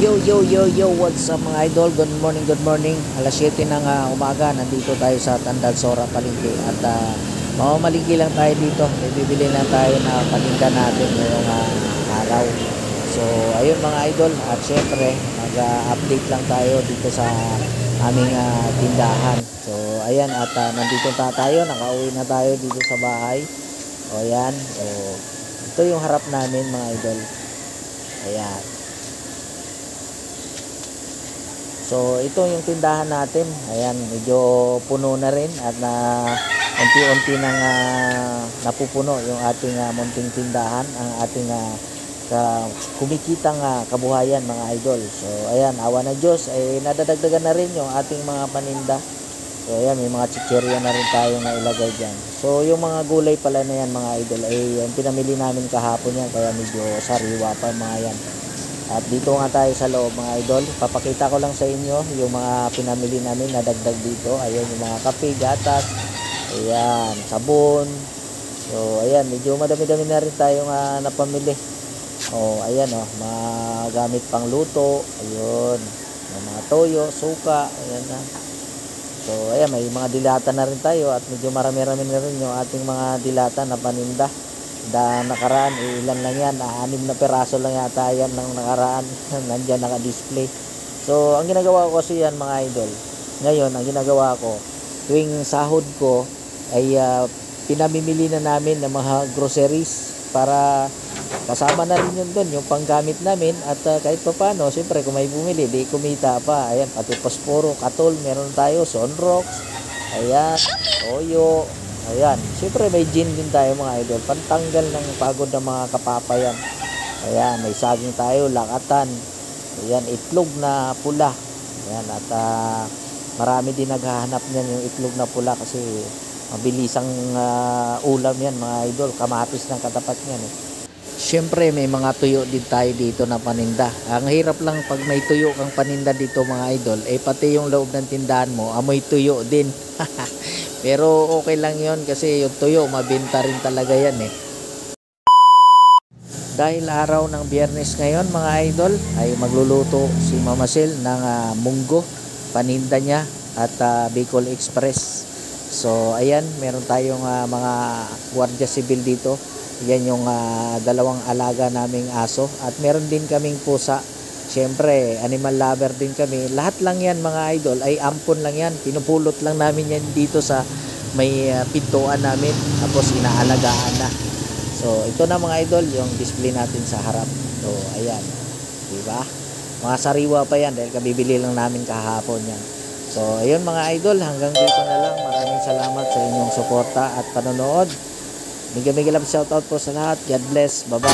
Yo, yo, yo, yo, what's up mga idol? Good morning, good morning. Alas 7 ng umaga, nandito tayo sa Tandansora Palengke. At mamamalingki lang tayo dito. May bibili lang tayo na paninda natin ngayong araw. So, ayun mga idol. At syempre, mag-update lang tayo dito sa aming tindahan. So, ayan. At nandito na tayo. Nakauwi na tayo dito sa bahay. O, ayan. So, ito yung harap namin mga idol. Ayan. So ito yung tindahan natin. Ayan, medyo puno na rin at unti-unti nang napupuno yung ating munting tindahan, ang ating kumikitang kabuhayan mga idol. So ayan, awa ng Diyos ay nadadagdagan na rin yung ating mga paninda. So ayan, may mga chichirya na rin tayo na ilagay dyan. So yung mga gulay pala na yan mga idol ay yung pinamili namin kahapon yan, kaya medyo sariwa pa mga yan. At dito nga tayo sa loob mga idol. Papakita ko lang sa inyo yung mga pinamili namin na dagdag dito. Ayan yung mga kape, gatas, ayan, sabon. So ayan, medyo madami-dami na rin tayong napamili. O ayan mga gamit pang luto. Ayun, mga toyo, suka, ayan na. So ayan, may mga dilata na rin tayo at medyo marami-rami na rin yung ating mga dilata na paninda. Nakaraan ilan lang yan, 6 na peraso lang yata yan ng nakaraan. Nandyan naka-display. So ang ginagawa ko kasi yan mga idol, ngayon ang ginagawa ko tuwing sahod ko ay pinamimili na namin ng mga groceries para kasama na rin yun doon, yung panggamit namin. At kahit pa paano, siyempre kung may bumili di kumita pa. Ayan, pati posporo, katol, meron tayo, Sunrox, ayan, toyo. Ayan, siyempre may gin din tayo mga idol, pantanggal ng pagod ng mga kapapayan. Ayan, may saging tayo, lakatan. Ayan, itlog na pula. Ayan, at marami din naghahanap niyan yung itlog na pula kasi mabilisang ulam yan mga idol, kamatis ng katapat niyan Siyempre may mga tuyo din tayo dito na paninda. Ang hirap lang pag may tuyo kang paninda dito mga idol, pati yung loob ng tindahan mo amoy tuyo din. Pero okay lang yon kasi yung tuyo mabenta rin talaga yan Dahil araw ng Biyernes ngayon mga idol, ay magluluto si Mama Sil ng munggo, paninda niya at Bicol Express. So ayan, meron tayong mga Guardia Civil dito. Yan yung dalawang alaga naming aso at meron din kaming pusa. Siyempre, animal lover din kami. Lahat lang yan mga idol ay ampon lang yan. Pinupulot lang namin yan dito sa may pintuan namin. Tapos inaalagaan na. So, ito na mga idol yung display natin sa harap. So, ayan. Diba? Mga sariwa pa yan dahil kabibili lang namin kahapon yan. So, ayun mga idol. Hanggang dito na lang. Maraming salamat sa inyong suporta at panonood. Mega love shoutout po sa lahat. God bless. Bye-bye.